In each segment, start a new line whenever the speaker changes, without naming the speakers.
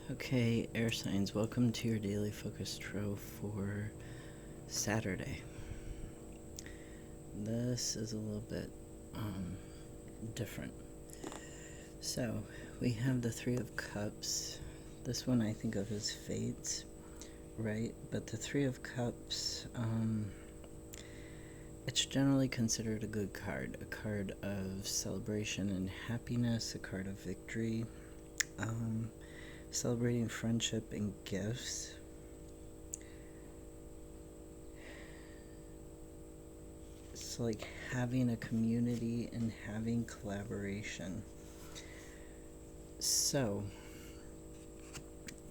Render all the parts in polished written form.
Okay, air signs, welcome to your daily focus tarot for Saturday. This is a little bit different. So, we have the Three of Cups. This one I think of as Fate, right? But the Three of Cups, it's generally considered a good card. A card of celebration and happiness, a card of victory. Celebrating friendship and gifts. It's like having a community and having collaboration. So,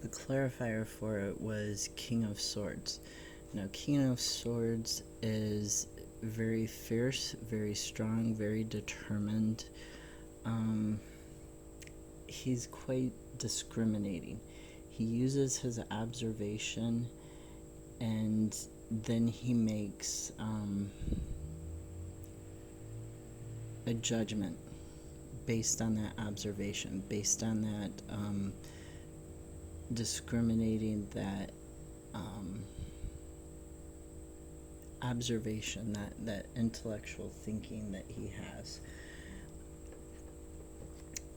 the clarifier for it was King of Swords. Now, King of Swords is very fierce, very strong, very determined. He's quite discriminating. He uses his observation and then he makes a judgment based on that observation, based on that discriminating, that observation, that intellectual thinking that he has.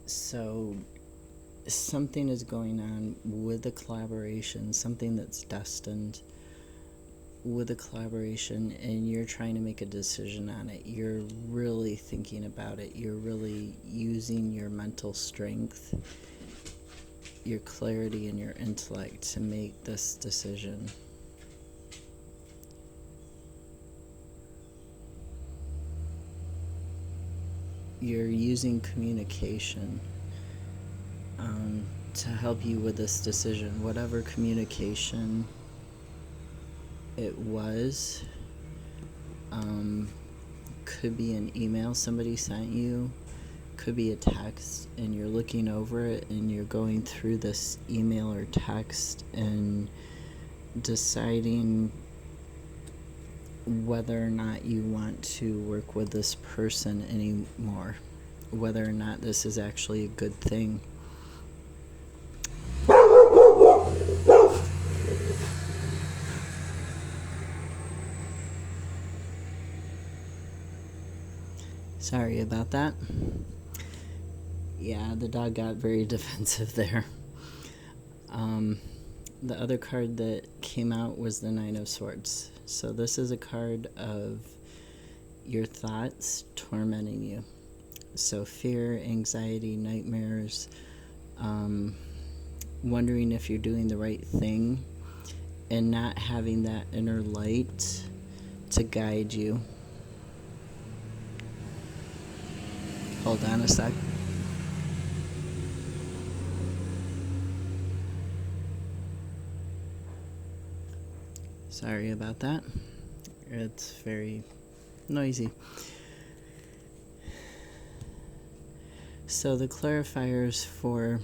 So something is going on with the collaboration, something that's destined with a collaboration, and you're trying to make a decision on it. You're really thinking about it. You're really using your mental strength, your clarity, and your intellect to make this decision. You're using communication to help you with this decision. Whatever communication it was, could be an email somebody sent you, could be a text, and you're looking over it and you're going through this email or text and deciding whether or not you want to work with this person anymore, whether or not this is actually a good thing. Sorry about that. Yeah, the dog got very defensive there. The other card that came out was the Nine of Swords. So this is a card of your thoughts tormenting you. So fear, anxiety, nightmares, wondering if you're doing the right thing, and not having that inner light to guide you. Hold on a sec. Sorry about that. It's very noisy. So the clarifiers for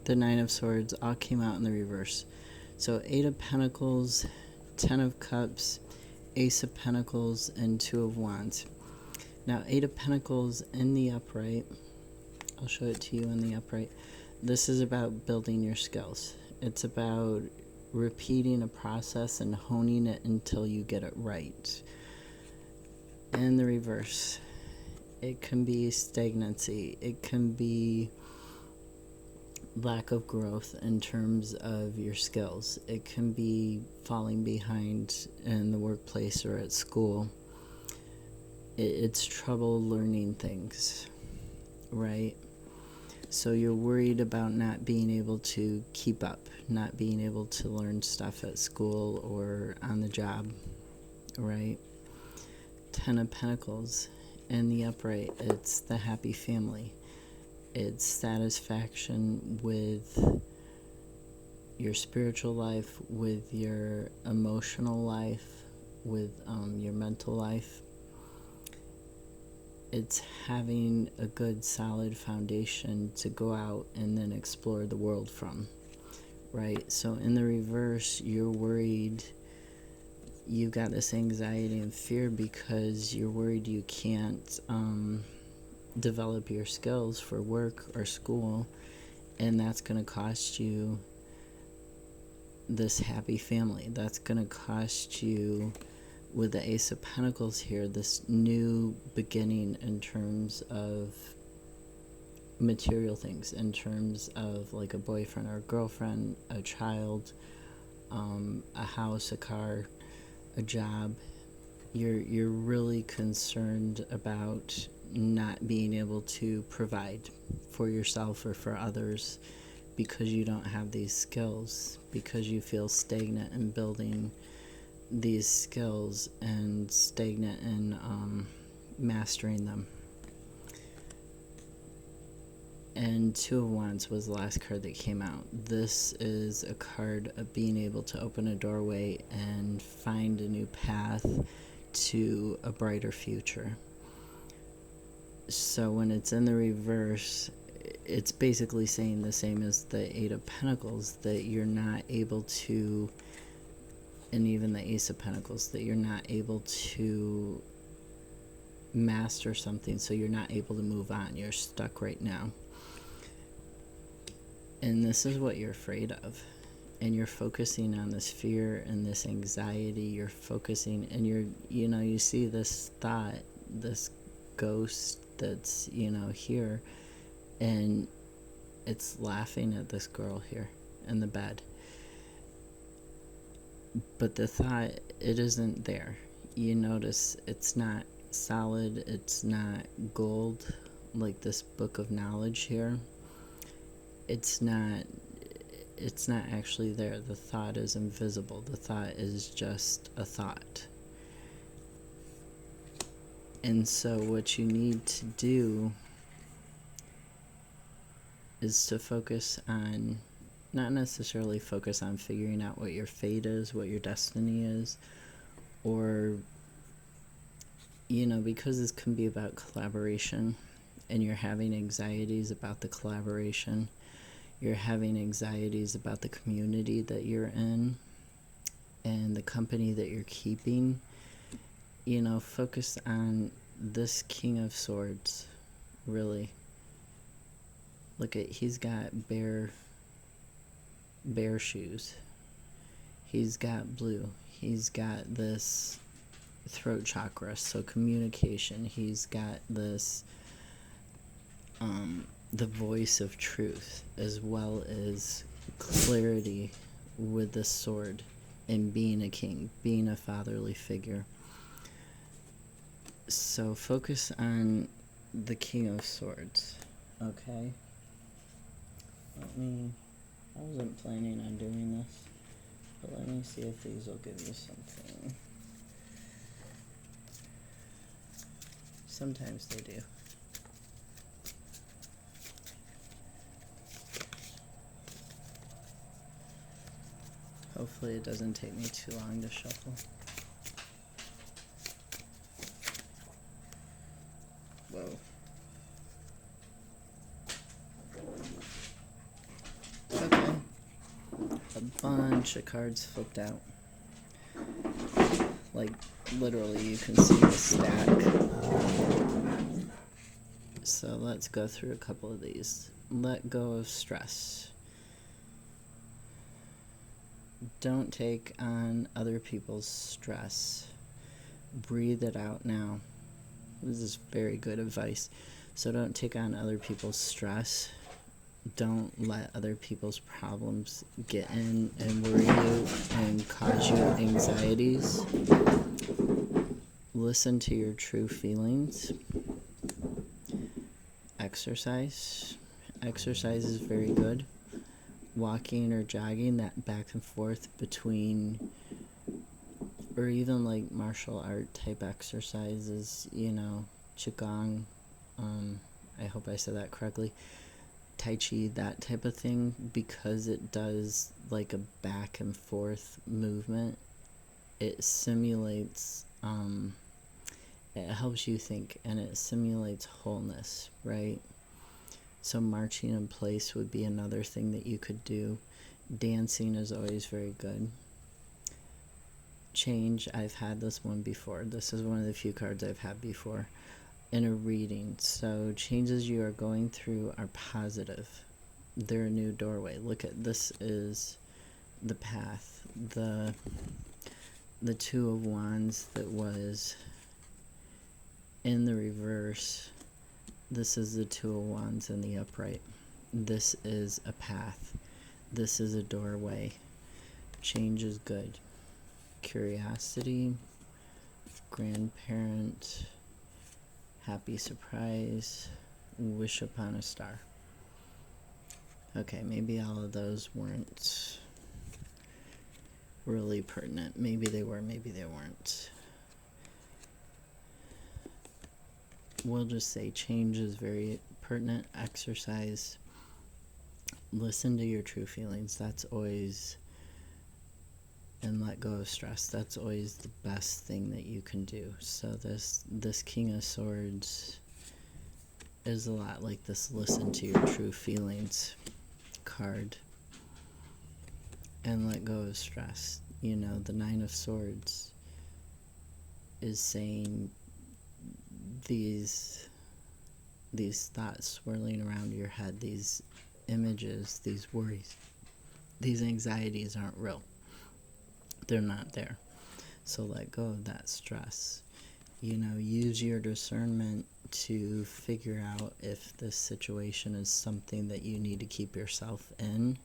the Nine of Swords all came out in the reverse. So Eight of Pentacles, Ten of Cups, Ace of Pentacles, and Two of Wands. Now, Eight of Pentacles in the upright, I'll show it to you in the upright. This is about building your skills. It's about repeating a process and honing it until you get it right. In the reverse, it can be stagnancy. It can be lack of growth in terms of your skills. It can be falling behind in the workplace or at school. It's trouble learning things, right? So you're worried about not being able to keep up, not being able to learn stuff at school or on the job, right? Ten of Pentacles in the upright, it's the happy family. It's satisfaction with your spiritual life, with your emotional life, with your mental life. It's having a good solid foundation to go out and then explore the world from, right? So in the reverse, you're worried, you've got this anxiety and fear because you're worried you can't develop your skills for work or school, and that's going to cost you this happy family. That's going to cost you, with the Ace of Pentacles here, this new beginning in terms of material things, in terms of like a boyfriend or a girlfriend, a child, a house, a car, a job. You're really concerned about not being able to provide for yourself or for others because you don't have these skills, because you feel stagnant in building these skills and stagnant in mastering them. And Two of Wands was the last card that came out. This is a card of being able to open a doorway and find a new path to a brighter future. So when it's in the reverse, it's basically saying the same as the Eight of Pentacles, that you're not able to, and even the Ace of Pentacles, that you're not able to master something, so you're not able to move on. You're stuck right now. And this is what you're afraid of. And you're focusing on this fear and this anxiety. You're focusing, and you see this thought, this ghost that's, here, and it's laughing at this girl here in the bed. But the thought, it isn't there. You notice it's not solid, it's not gold, like this book of knowledge here. It's not actually there. The thought is invisible. The thought is just a thought. And so what you need to do is to focus on, not necessarily focus on figuring out what your fate is, what your destiny is, or, because this can be about collaboration, and you're having anxieties about the collaboration. You're having anxieties about the community that you're in and the company that you're keeping. Focus on this King of Swords, really. Look at, he's got bare shoes. He's got blue. He's got this throat chakra, so communication. He's got this the voice of truth, as well as clarity with the sword, and being a king, being a fatherly figure. So focus on the King of Swords, okay? I wasn't planning on doing this, but let me see if these will give you something. Sometimes they do. Hopefully it doesn't take me too long to shuffle. Whoa. Okay. A bunch of cards flipped out. Like, literally, you can see the stack. So let's go through a couple of these. Let go of stress. Don't take on other people's stress. Breathe it out now. This is very good advice. So don't take on other people's stress. Don't let other people's problems get in and worry you and cause you anxieties. Listen to your true feelings. Exercise. Exercise is very good. Walking or jogging, that back and forth between, or even like martial art type exercises, Qigong, I hope I said that correctly, Tai Chi, that type of thing, because it does like a back and forth movement. It simulates, it helps you think, and it simulates wholeness, right? So marching in place would be another thing that you could do. Dancing is always very good. Change, I've had this one before. This is one of the few cards I've had before in a reading. So changes you are going through are positive. They're a new doorway. Look at this, is the path. The Two of Wands that was in the reverse, this is the Two of Wands in the upright. This is a path. This is a doorway. Change is good. Curiosity, grandparent, happy surprise, wish upon a star. Okay, maybe all of those weren't really pertinent. Maybe they were, maybe they weren't. We'll just say change is very pertinent. Exercise. Listen to your true feelings. That's always, and let go of stress. That's always the best thing that you can do. So this King of Swords is a lot like this listen to your true feelings card. And let go of stress. You know, the Nine of Swords is saying these thoughts swirling around your head, these images, these worries, these anxieties aren't real. They're not there. So let go of that stress. You know, use your discernment to figure out if this situation is something that you need to keep yourself in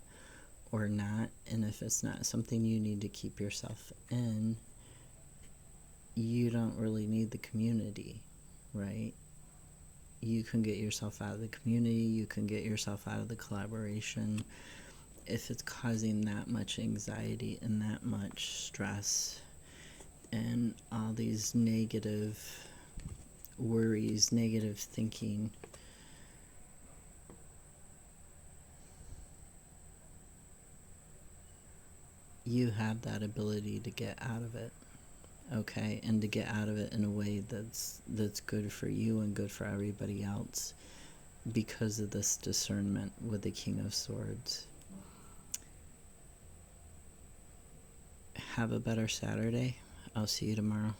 or not. And if it's not something you need to keep yourself in, you don't really need the community, right? You can get yourself out of the community, you can get yourself out of the collaboration if it's causing that much anxiety and that much stress and all these negative worries, negative thinking. You have that ability to get out of it, okay? And to get out of it in a way that's good for you and good for everybody else because of this discernment with the King of Swords. Have a better Saturday. I'll see you tomorrow.